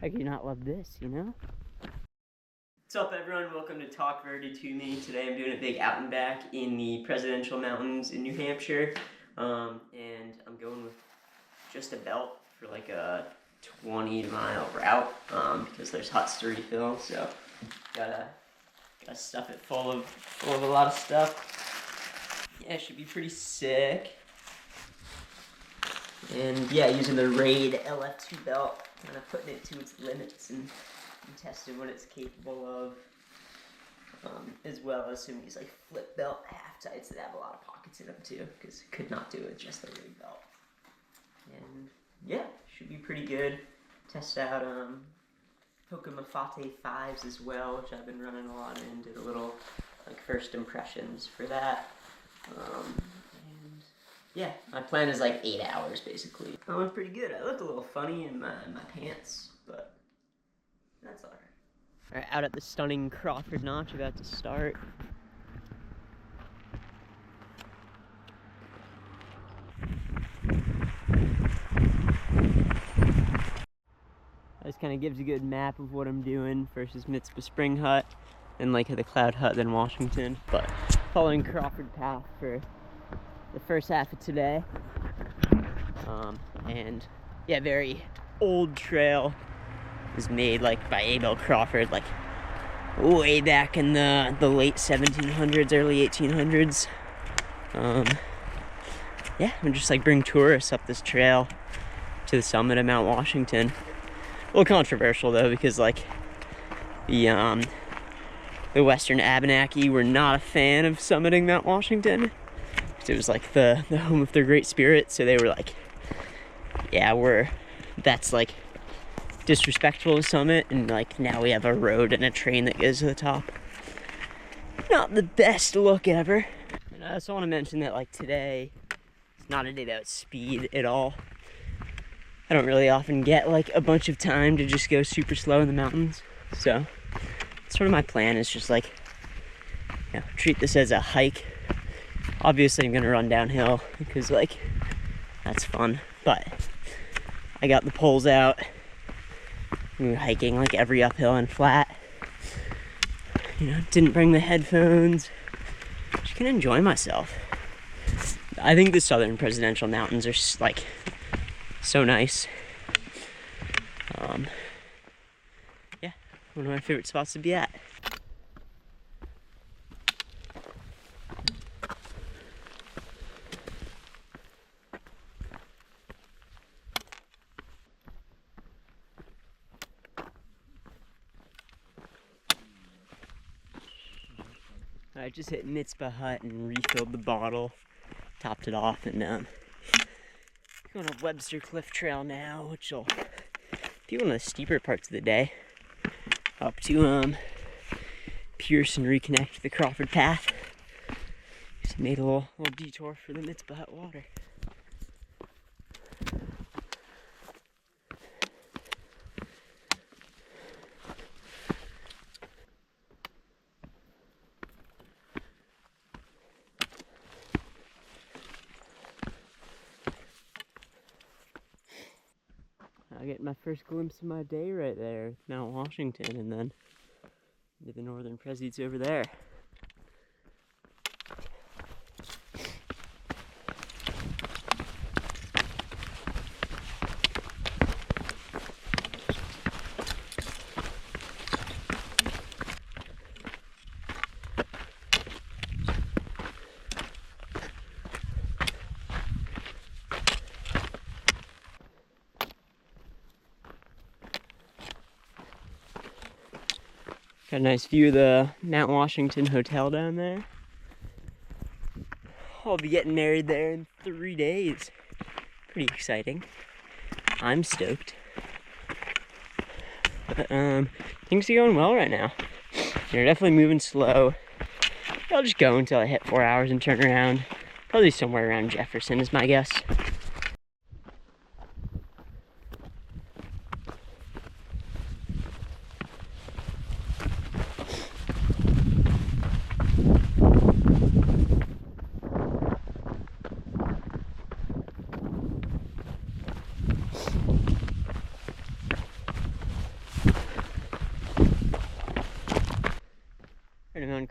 How can you not love this, you know? What's up, everyone? Welcome to Talk Verdi to Me. Today I'm doing a big out and back in the Presidential Mountains in New Hampshire. And I'm going with just a belt for like a 20-mile route because there's huts to refill, so gotta stuff it full of a lot of stuff. Yeah, it should be pretty sick. And yeah, using the Raid LF2 belt, kind of putting it to its limits and testing what it's capable of, as well as some of these like flip belt half tights that have a lot of pockets in them too, because could not do it just the Raid belt. And yeah, should be pretty good. Test out Pokemafate 5s as well, which I've been running a lot in. Did a little like first impressions for that. And yeah, my plan is like 8 hours basically. I went pretty good. I look a little funny in my pants, but that's alright. Alright, out at the stunning Crawford Notch, about to start. This kind of gives a good map of what I'm doing versus Mitzpah Spring Hut and like the Cloud Hut then Washington. But following Crawford Path for the first half of today. And yeah, very old trail. Was made like by Abel Crawford like way back in the late 1700s, early 1800s. Yeah, I'm just like bring tourists up this trail to the summit of Mount Washington. A little controversial though, because like the Western Abenaki were not a fan of summiting Mount Washington. It was like the home of their great spirit, so they were like, yeah, that's like disrespectful to summit, and like now we have a road and a train that goes to the top. Not the best look ever. And I also want to mention that like today, it's not a day about speed at all. I don't really often get like a bunch of time to just go super slow in the mountains, so sort of my plan is just like, you know, treat this as a hike. Obviously I'm gonna run downhill because like that's fun, but I got the poles out. We were hiking like every uphill and flat. You know, didn't bring the headphones. Just gonna enjoy myself. I think the southern presidential mountains are like so nice. Yeah, one of my favorite spots to be at. I just hit Mitzpah Hut and refilled the bottle, topped it off, and going up Webster Cliff Trail now, which will be one of the steeper parts of the day, up to Pierce and reconnect the Crawford Path. Just made a little detour for the Mitzpah Hut water. I get my first glimpse of my day right there, Mount Washington, and then to the northern Presids over there. Got a nice view of the Mount Washington Hotel down there. I'll be getting married there in 3 days. Pretty exciting. I'm stoked. But things are going well right now. They're definitely moving slow. I'll just go until I hit 4 hours and turn around. Probably somewhere around Jefferson is my guess.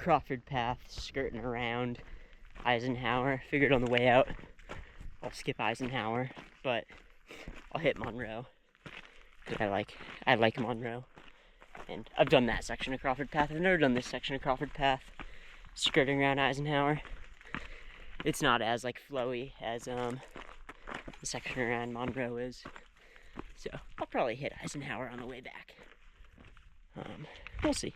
Crawford Path, skirting around Eisenhower. Figured on the way out I'll skip Eisenhower, but I'll hit Monroe. I like Monroe. And I've done that section of Crawford Path. I've never done this section of Crawford Path, skirting around Eisenhower. It's not as like flowy as the section around Monroe is. So I'll probably hit Eisenhower on the way back. We'll see.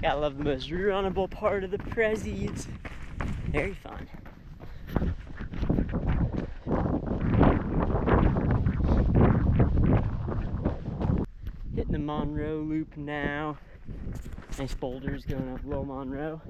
I love the most runnable part of the Prezzies. Very fun. Hitting the Monroe loop now. Nice boulders going up low Monroe.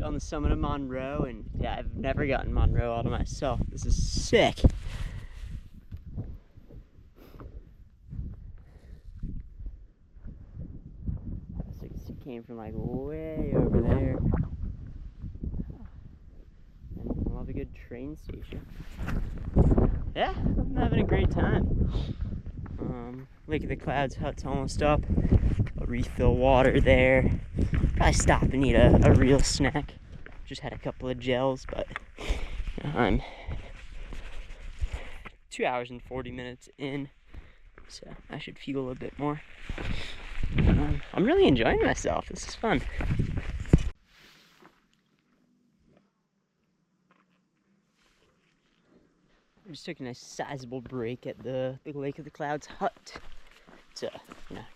On the summit of Monroe, and yeah, I've never gotten Monroe all to myself. This is sick. It came from like way over there. And we'll have a good train station. Yeah, I'm having a great time. Lake of the Clouds hut's almost up. I'll refill water there. Probably stop and eat a real snack. Just had a couple of gels, but I'm 2 hours and 40 minutes in, so I should feel a bit more. I'm really enjoying myself. This is fun. I just took a nice sizable break at the Lake of the Clouds hut to,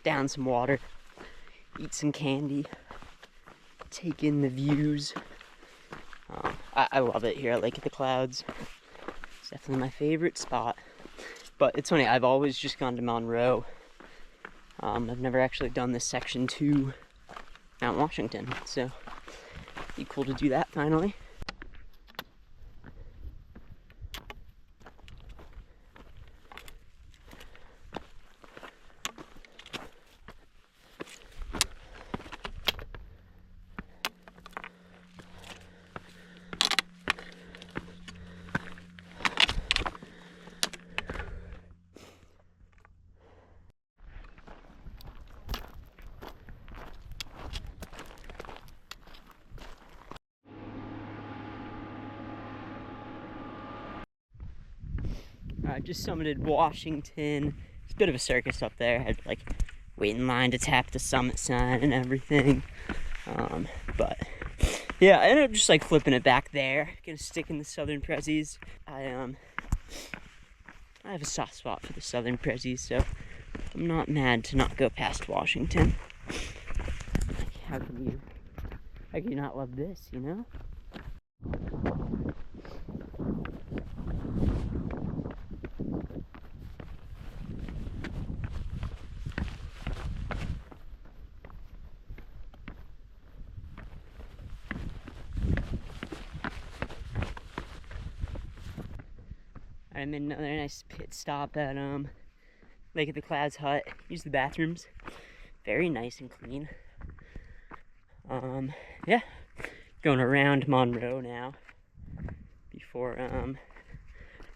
down some water, eat some candy, take in the views. I love it here at Lake of the Clouds. It's definitely my favorite spot. But it's funny, I've always just gone to Monroe. I've never actually done this section to Mount Washington, so it'd be cool to do that finally. I just summited Washington. It's a bit of a circus up there. I had to wait in line to tap the summit sign and everything. But yeah, I ended up just flipping it back there. Gonna stick in the Southern Prezzies. I have a soft spot for the Southern Prezzies, so I'm not mad to not go past Washington. How can you not love this, you know? I made another nice pit stop at Lake of the Clouds hut. Use the bathrooms. Very nice and clean. Yeah. Going around Monroe now. Before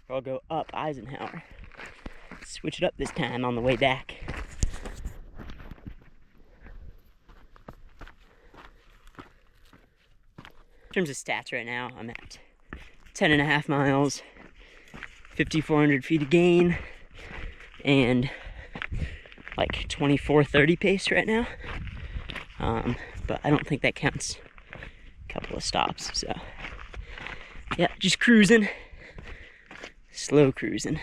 I'll go up Eisenhower. Switch it up this time on the way back. In terms of stats right now, I'm at 10.5 miles. 5,400 feet of gain, and like 24-30 pace right now. But I don't think that counts a couple of stops. So yeah, just cruising, slow cruising.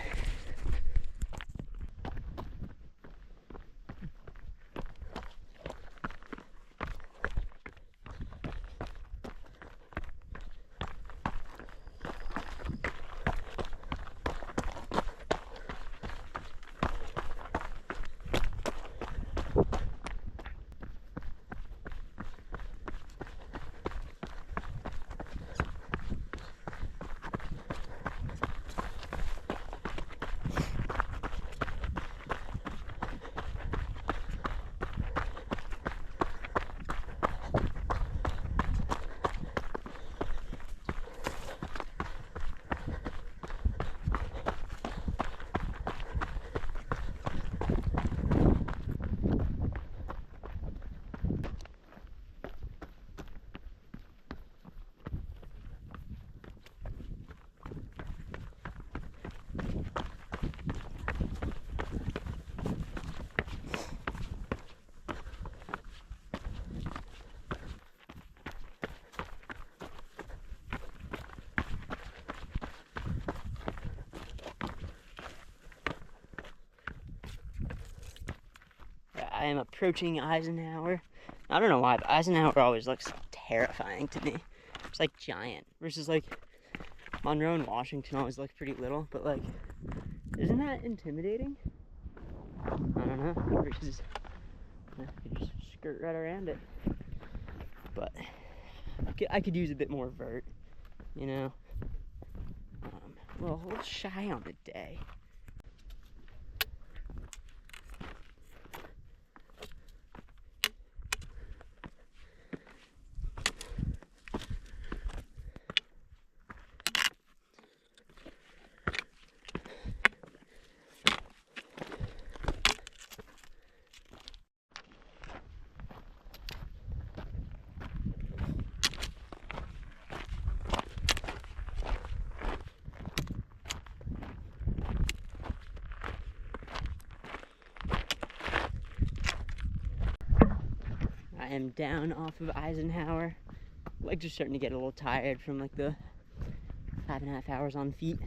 I am approaching Eisenhower. I don't know why, but Eisenhower always looks terrifying to me. It's like giant, versus like Monroe and Washington always look pretty little, but like, isn't that intimidating? I don't know, versus, you could just skirt right around it. But I could use a bit more vert, you know? Well, a little shy on the day. I am down off of Eisenhower. Legs are starting to get a little tired from like the 5.5 hours on feet.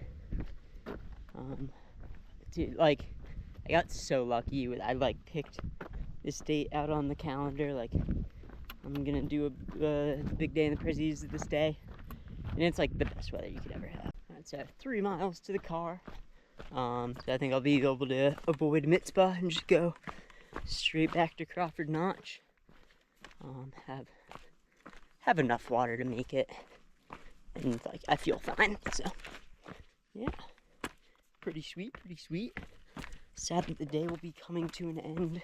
Dude, like, I got so lucky with, I like picked this date out on the calendar. Like, I'm gonna do a big day in the Prezzies this day, and it's like the best weather you could ever have. It's 3 miles to the car, so I think I'll be able to avoid Mitzpah and just go straight back to Crawford Notch. Have enough water to make it, and like I feel fine. So yeah, pretty sweet, pretty sweet. Sad that the day will be coming to an end,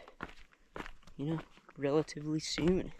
you know, relatively soon.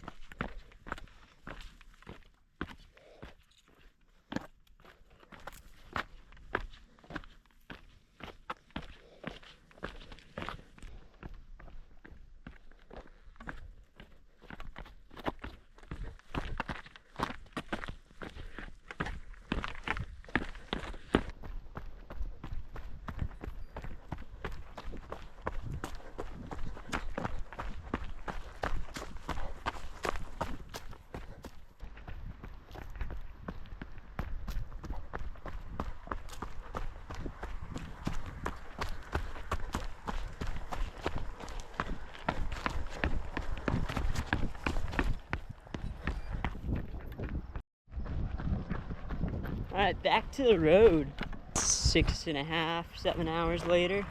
Alright, back to the road. 6.5, 7 hours later,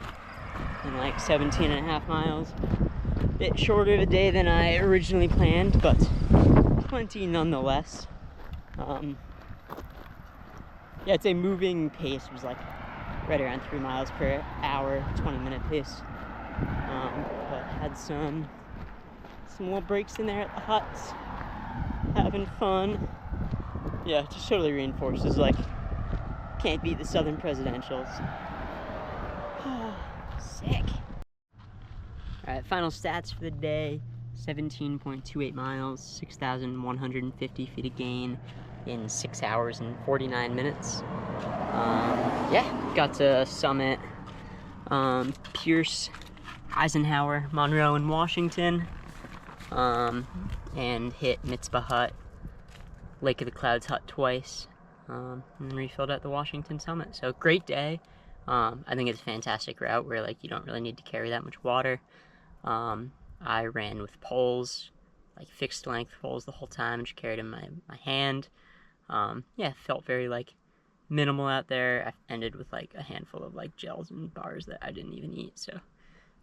and like 17.5 miles. Bit shorter of a day than I originally planned, but plenty nonetheless. Yeah, I'd say moving pace was like right around 3 miles per hour, 20-minute pace. But had some little breaks in there at the huts, having fun. Yeah, just totally reinforces, like, can't beat the Southern Presidentials. Sick. Alright, final stats for the day. 17.28 miles, 6,150 feet of gain in 6 hours and 49 minutes. Yeah, got to summit Pierce, Eisenhower, Monroe, and Washington, and hit Mitzpah Hut, Lake of the Clouds Hut twice, and then refilled at the Washington summit. So great day. I think it's a fantastic route where like you don't really need to carry that much water. I ran with poles, like fixed length poles the whole time, and just carried them in my hand. Yeah, felt very like minimal out there. I ended with like a handful of like gels and bars that I didn't even eat, so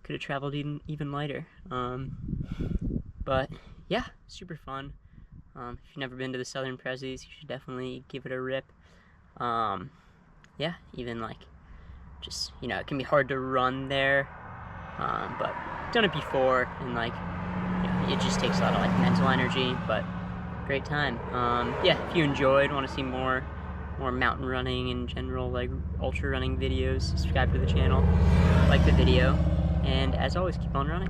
could have traveled even lighter. But yeah, super fun. If you've never been to the Southern Prezzies, you should definitely give it a rip. Yeah, even like just, you know, it can be hard to run there, but done it before, and like, you know, it just takes a lot of like mental energy, but great time. Yeah, if you enjoyed, want to see more mountain running in general, like ultra running videos, subscribe to the channel, like the video, and as always, keep on running.